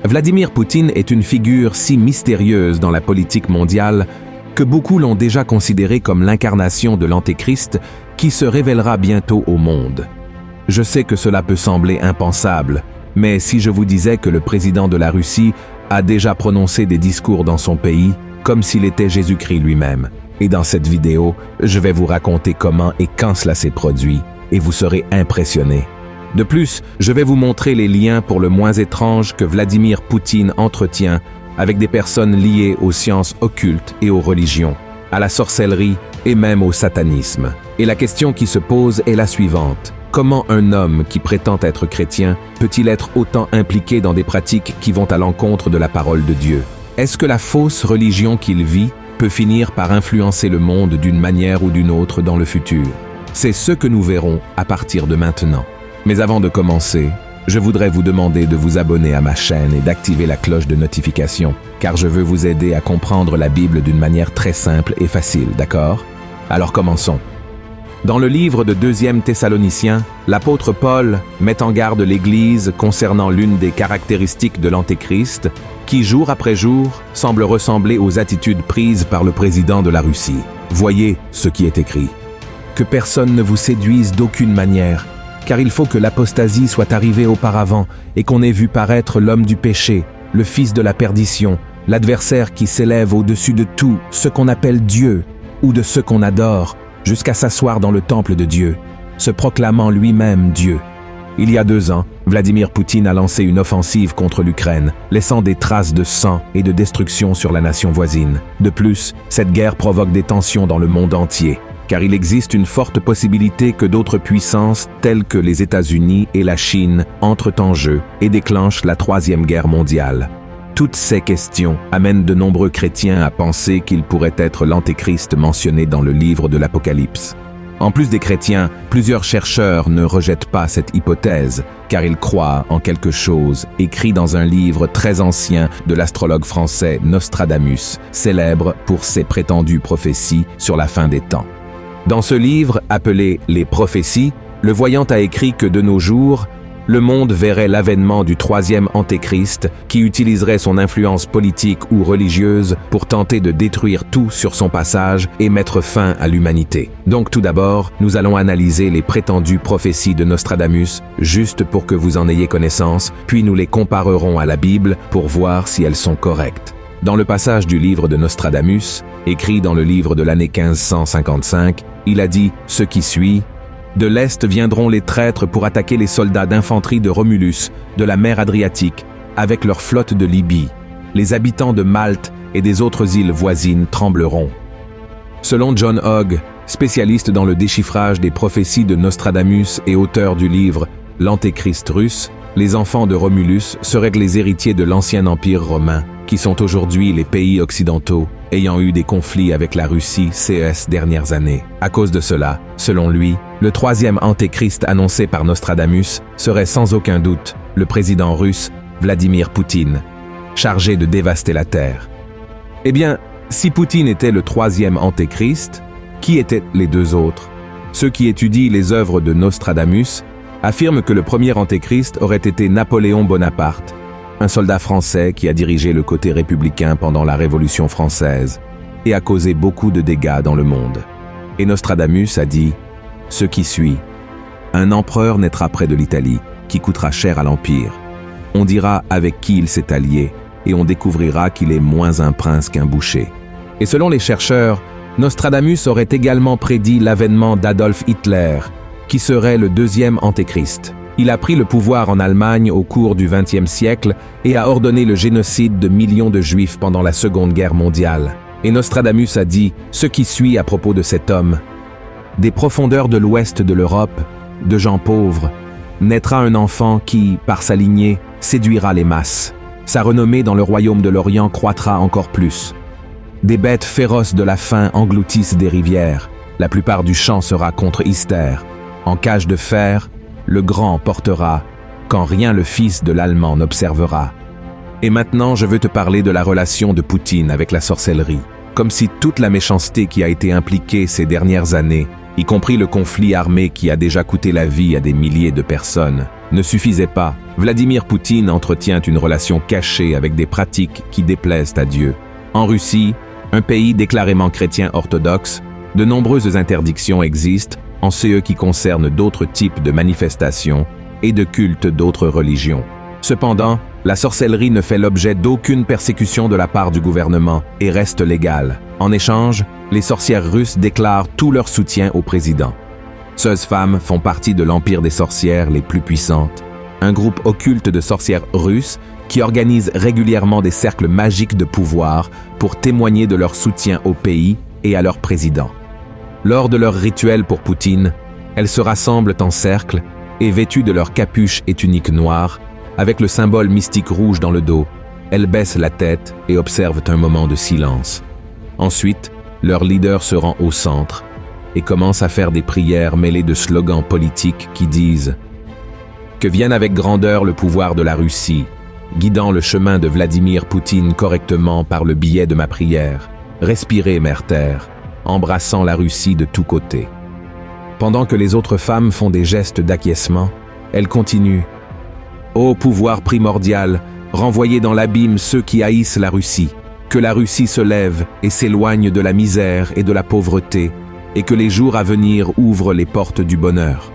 Vladimir Poutine est une figure si mystérieuse dans la politique mondiale que beaucoup l'ont déjà considéré comme l'incarnation de l'Antéchrist qui se révélera bientôt au monde. Je sais que cela peut sembler impensable, mais si je vous disais que le président de la Russie a déjà prononcé des discours dans son pays, comme s'il était Jésus-Christ lui-même. Et dans cette vidéo, je vais vous raconter comment et quand cela s'est produit, et vous serez impressionnés. De plus, je vais vous montrer les liens pour le moins étranges que Vladimir Poutine entretient avec des personnes liées aux sciences occultes et aux religions, à la sorcellerie et même au satanisme. Et la question qui se pose est la suivante. Comment un homme qui prétend être chrétien peut-il être autant impliqué dans des pratiques qui vont à l'encontre de la parole de Dieu? Est-ce que la fausse religion qu'il vit peut finir par influencer le monde d'une manière ou d'une autre dans le futur? C'est ce que nous verrons à partir de maintenant. Mais avant de commencer, je voudrais vous demander de vous abonner à ma chaîne et d'activer la cloche de notification, car je veux vous aider à comprendre la Bible d'une manière très simple et facile, d'accord? Alors commençons. Dans le livre de 2e Thessaloniciens, l'apôtre Paul met en garde l'Église concernant l'une des caractéristiques de l'Antéchrist, qui jour après jour semble ressembler aux attitudes prises par le président de la Russie. Voyez ce qui est écrit. Que personne ne vous séduise d'aucune manière, car il faut que l'apostasie soit arrivée auparavant et qu'on ait vu paraître l'homme du péché, le fils de la perdition, l'adversaire qui s'élève au-dessus de tout ce qu'on appelle Dieu ou de ce qu'on adore, jusqu'à s'asseoir dans le temple de Dieu, se proclamant lui-même Dieu. Il y a 2 ans, Vladimir Poutine a lancé une offensive contre l'Ukraine, laissant des traces de sang et de destruction sur la nation voisine. De plus, cette guerre provoque des tensions dans le monde entier, car il existe une forte possibilité que d'autres puissances, telles que les États-Unis et la Chine, entrent en jeu et déclenchent la 3e guerre mondiale. Toutes ces questions amènent de nombreux chrétiens à penser qu'il pourrait être l'Antéchrist mentionné dans le livre de l'Apocalypse. En plus des chrétiens, plusieurs chercheurs ne rejettent pas cette hypothèse, car ils croient en quelque chose écrit dans un livre très ancien de l'astrologue français Nostradamus, célèbre pour ses prétendues prophéties sur la fin des temps. Dans ce livre, appelé « Les prophéties », le voyant a écrit que de nos jours, le monde verrait l'avènement du 3e Antéchrist qui utiliserait son influence politique ou religieuse pour tenter de détruire tout sur son passage et mettre fin à l'humanité. Donc tout d'abord, nous allons analyser les prétendues prophéties de Nostradamus, juste pour que vous en ayez connaissance, puis nous les comparerons à la Bible pour voir si elles sont correctes. Dans le passage du livre de Nostradamus, écrit dans le livre de l'année 1555, il a dit ce qui suit: « De l'Est viendront les traîtres pour attaquer les soldats d'infanterie de Romulus, de la mer Adriatique, avec leur flotte de Libye. Les habitants de Malte et des autres îles voisines trembleront. » Selon John Hogg, spécialiste dans le déchiffrage des prophéties de Nostradamus et auteur du livre « L'Antéchrist russe », les enfants de Romulus seraient les héritiers de l'ancien empire romain, qui sont aujourd'hui les pays occidentaux, ayant eu des conflits avec la Russie ces dernières années. À cause de cela, selon lui, le 3e Antéchrist annoncé par Nostradamus serait sans aucun doute le président russe Vladimir Poutine, chargé de dévaster la Terre. Eh bien, si Poutine était le 3e Antéchrist, qui étaient les 2 autres? Ceux qui étudient les œuvres de Nostradamus affirment que le premier Antéchrist aurait été Napoléon Bonaparte, un soldat français qui a dirigé le côté républicain pendant la Révolution française et a causé beaucoup de dégâts dans le monde. Et Nostradamus a dit ce qui suit: « Un empereur naîtra près de l'Italie, qui coûtera cher à l'Empire. On dira avec qui il s'est allié, et on découvrira qu'il est moins un prince qu'un boucher. » Et selon les chercheurs, Nostradamus aurait également prédit l'avènement d'Adolf Hitler, qui serait le 2e Antéchrist. Il a pris le pouvoir en Allemagne au cours du XXe siècle et a ordonné le génocide de millions de Juifs pendant la Seconde Guerre mondiale. Et Nostradamus a dit ce qui suit à propos de cet homme: « Des profondeurs de l'ouest de l'Europe, de gens pauvres, naîtra un enfant qui, par sa lignée, séduira les masses. Sa renommée dans le royaume de l'Orient croîtra encore plus. Des bêtes féroces de la faim engloutissent des rivières. La plupart du champ sera contre Ister. En cage de fer, le grand portera, quand rien le fils de l'Allemand n'observera. » Et maintenant, je veux te parler de la relation de Poutine avec la sorcellerie. Comme si toute la méchanceté qui a été impliquée ces dernières années, y compris le conflit armé qui a déjà coûté la vie à des milliers de personnes, ne suffisait pas. Vladimir Poutine entretient une relation cachée avec des pratiques qui déplaisent à Dieu. En Russie, un pays déclarément chrétien orthodoxe, de nombreuses interdictions existent en ce qui concerne d'autres types de manifestations et de cultes d'autres religions. Cependant, la sorcellerie ne fait l'objet d'aucune persécution de la part du gouvernement et reste légale. En échange, les sorcières russes déclarent tout leur soutien au président. Ces femmes font partie de l'empire des sorcières les plus puissantes, un groupe occulte de sorcières russes qui organisent régulièrement des cercles magiques de pouvoir pour témoigner de leur soutien au pays et à leur président. Lors de leur rituel pour Poutine, elles se rassemblent en cercle et vêtues de leur capuche et tunique noire, avec le symbole mystique rouge dans le dos, elles baissent la tête et observent un moment de silence. Ensuite, leur leader se rend au centre et commence à faire des prières mêlées de slogans politiques qui disent « Que vienne avec grandeur le pouvoir de la Russie, guidant le chemin de Vladimir Poutine correctement par le biais de ma prière. Respirez, mère terre, embrassant la Russie de tous côtés. » Pendant que les autres femmes font des gestes d'acquiescement, elle continue « Ô pouvoir primordial, renvoyez dans l'abîme ceux qui haïssent la Russie, que la Russie se lève et s'éloigne de la misère et de la pauvreté, et que les jours à venir ouvrent les portes du bonheur. »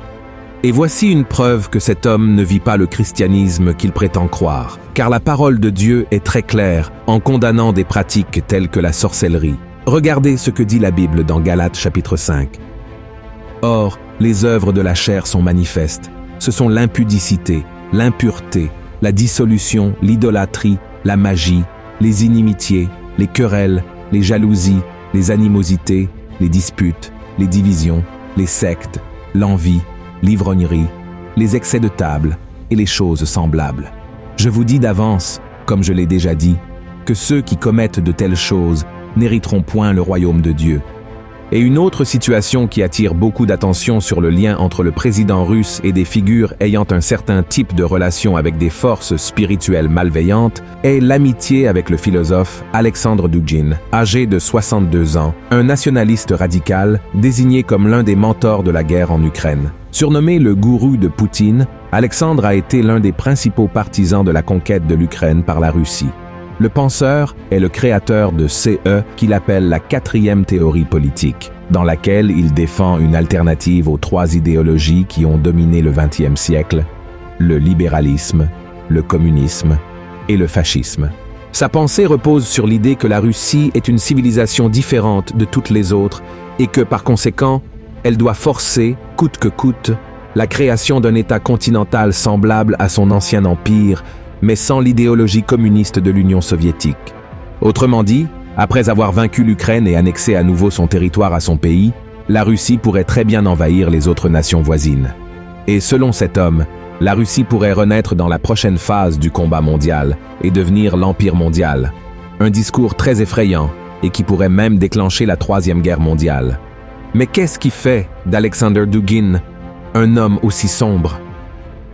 Et voici une preuve que cet homme ne vit pas le christianisme qu'il prétend croire, car la parole de Dieu est très claire en condamnant des pratiques telles que la sorcellerie. Regardez ce que dit la Bible dans Galates chapitre 5. Or, les œuvres de la chair sont manifestes. Ce sont l'impudicité, l'impureté, la dissolution, l'idolâtrie, la magie, les inimitiés, les querelles, les jalousies, les animosités, les disputes, les divisions, les sectes, l'envie, l'ivrognerie, les excès de table et les choses semblables. Je vous dis d'avance, comme je l'ai déjà dit, que ceux qui commettent de telles choses n'hériteront point le royaume de Dieu. Et une autre situation qui attire beaucoup d'attention sur le lien entre le président russe et des figures ayant un certain type de relation avec des forces spirituelles malveillantes est l'amitié avec le philosophe Alexandre Dugin, âgé de 62 ans, un nationaliste radical désigné comme l'un des mentors de la guerre en Ukraine. Surnommé le gourou de Poutine, Alexandre a été l'un des principaux partisans de la conquête de l'Ukraine par la Russie. Le penseur est le créateur de CE qu'il appelle la 4e théorie politique, dans laquelle il défend une alternative aux 3 idéologies qui ont dominé le XXe siècle, le libéralisme, le communisme et le fascisme. Sa pensée repose sur l'idée que la Russie est une civilisation différente de toutes les autres et que, par conséquent, elle doit forcer, coûte que coûte, la création d'un État continental semblable à son ancien empire, mais sans l'idéologie communiste de l'Union soviétique. Autrement dit, après avoir vaincu l'Ukraine et annexé à nouveau son territoire à son pays, la Russie pourrait très bien envahir les autres nations voisines. Et selon cet homme, la Russie pourrait renaître dans la prochaine phase du combat mondial et devenir l'Empire mondial. Un discours très effrayant et qui pourrait même déclencher la 3e guerre mondiale. Mais qu'est-ce qui fait d'Alexander Dugin un homme aussi sombre?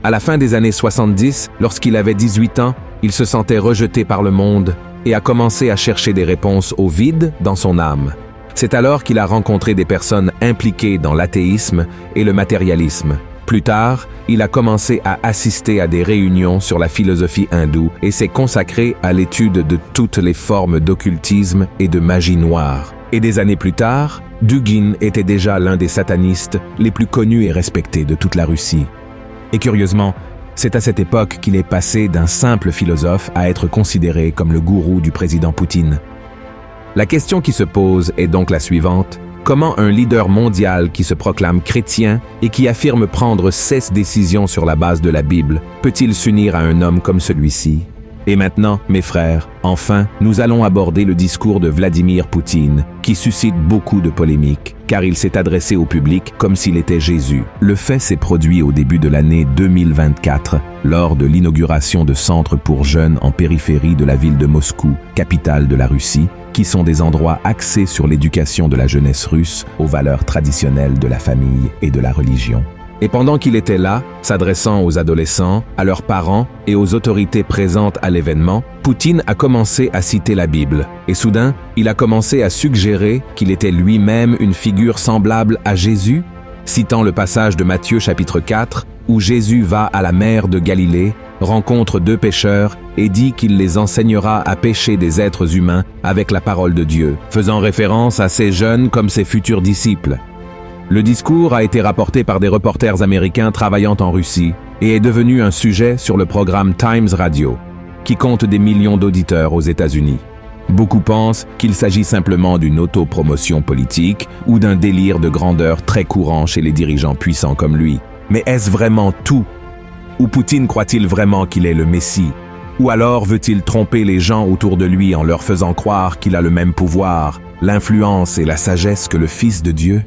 À la fin des années 70, lorsqu'il avait 18 ans, il se sentait rejeté par le monde et a commencé à chercher des réponses au vide dans son âme. C'est alors qu'il a rencontré des personnes impliquées dans l'athéisme et le matérialisme. Plus tard, il a commencé à assister à des réunions sur la philosophie hindoue et s'est consacré à l'étude de toutes les formes d'occultisme et de magie noire. Et des années plus tard, Dugin était déjà l'un des satanistes les plus connus et respectés de toute la Russie. Et curieusement, c'est à cette époque qu'il est passé d'un simple philosophe à être considéré comme le gourou du président Poutine. La question qui se pose est donc la suivante. Comment un leader mondial qui se proclame chrétien et qui affirme prendre 16 décisions sur la base de la Bible peut-il s'unir à un homme comme celui-ci? Et maintenant, mes frères, enfin, nous allons aborder le discours de Vladimir Poutine, qui suscite beaucoup de polémiques, car il s'est adressé au public comme s'il était Jésus. Le fait s'est produit au début de l'année 2024, lors de l'inauguration de centres pour jeunes en périphérie de la ville de Moscou, capitale de la Russie, qui sont des endroits axés sur l'éducation de la jeunesse russe aux valeurs traditionnelles de la famille et de la religion. Et pendant qu'il était là, s'adressant aux adolescents, à leurs parents et aux autorités présentes à l'événement, Poutine a commencé à citer la Bible. Et soudain, il a commencé à suggérer qu'il était lui-même une figure semblable à Jésus, citant le passage de Matthieu chapitre 4, où Jésus va à la mer de Galilée, rencontre 2 pêcheurs et dit qu'il les enseignera à pêcher des êtres humains avec la parole de Dieu, faisant référence à ces jeunes comme ses futurs disciples. Le discours a été rapporté par des reporters américains travaillant en Russie et est devenu un sujet sur le programme Times Radio, qui compte des millions d'auditeurs aux États-Unis. Beaucoup pensent qu'il s'agit simplement d'une autopromotion politique ou d'un délire de grandeur très courant chez les dirigeants puissants comme lui. Mais est-ce vraiment tout? Ou Poutine croit-il vraiment qu'il est le Messie? Ou alors veut-il tromper les gens autour de lui en leur faisant croire qu'il a le même pouvoir, l'influence et la sagesse que le Fils de Dieu?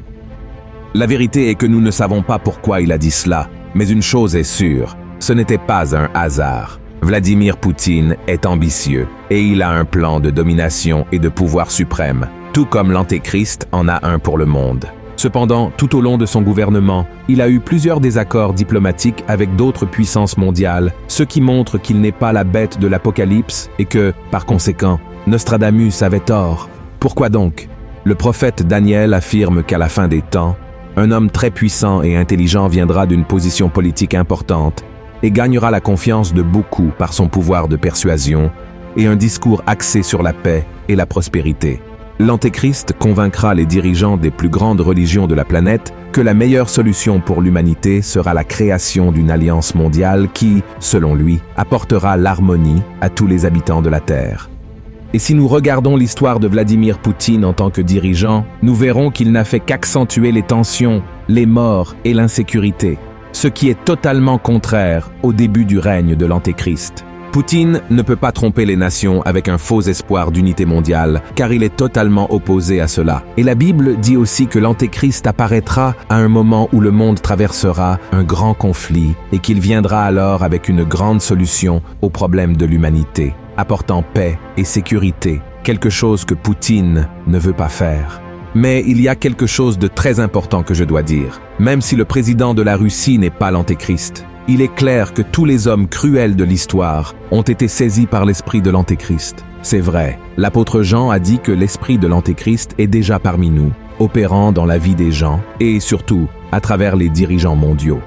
La vérité est que nous ne savons pas pourquoi il a dit cela, mais une chose est sûre, ce n'était pas un hasard. Vladimir Poutine est ambitieux et il a un plan de domination et de pouvoir suprême, tout comme l'Antéchrist en a un pour le monde. Cependant, tout au long de son gouvernement, il a eu plusieurs désaccords diplomatiques avec d'autres puissances mondiales, ce qui montre qu'il n'est pas la bête de l'Apocalypse et que, par conséquent, Nostradamus avait tort. Pourquoi donc? Le prophète Daniel affirme qu'à la fin des temps, un homme très puissant et intelligent viendra d'une position politique importante et gagnera la confiance de beaucoup par son pouvoir de persuasion et un discours axé sur la paix et la prospérité. L'Antéchrist convaincra les dirigeants des plus grandes religions de la planète que la meilleure solution pour l'humanité sera la création d'une alliance mondiale qui, selon lui, apportera l'harmonie à tous les habitants de la Terre. Et si nous regardons l'histoire de Vladimir Poutine en tant que dirigeant, nous verrons qu'il n'a fait qu'accentuer les tensions, les morts et l'insécurité, ce qui est totalement contraire au début du règne de l'Antéchrist. Poutine ne peut pas tromper les nations avec un faux espoir d'unité mondiale, car il est totalement opposé à cela. Et la Bible dit aussi que l'Antéchrist apparaîtra à un moment où le monde traversera un grand conflit et qu'il viendra alors avec une grande solution aux problèmes de l'humanité, apportant paix et sécurité, quelque chose que Poutine ne veut pas faire. Mais il y a quelque chose de très important que je dois dire. Même si le président de la Russie n'est pas l'Antéchrist, il est clair que tous les hommes cruels de l'histoire ont été saisis par l'esprit de l'Antéchrist. C'est vrai, l'apôtre Jean a dit que l'esprit de l'Antéchrist est déjà parmi nous, opérant dans la vie des gens et surtout à travers les dirigeants mondiaux.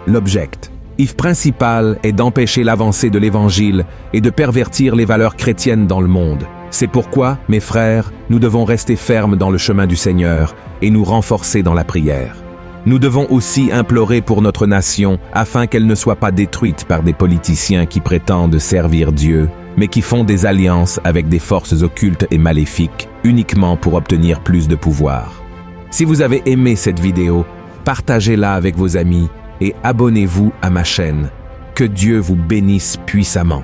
L'objectif principal est d'empêcher l'avancée de l'Évangile et de pervertir les valeurs chrétiennes dans le monde. C'est pourquoi, mes frères, nous devons rester fermes dans le chemin du Seigneur et nous renforcer dans la prière. Nous devons aussi implorer pour notre nation afin qu'elle ne soit pas détruite par des politiciens qui prétendent servir Dieu, mais qui font des alliances avec des forces occultes et maléfiques uniquement pour obtenir plus de pouvoir. Si vous avez aimé cette vidéo, partagez-la avec vos amis et abonnez-vous à ma chaîne. Que Dieu vous bénisse puissamment.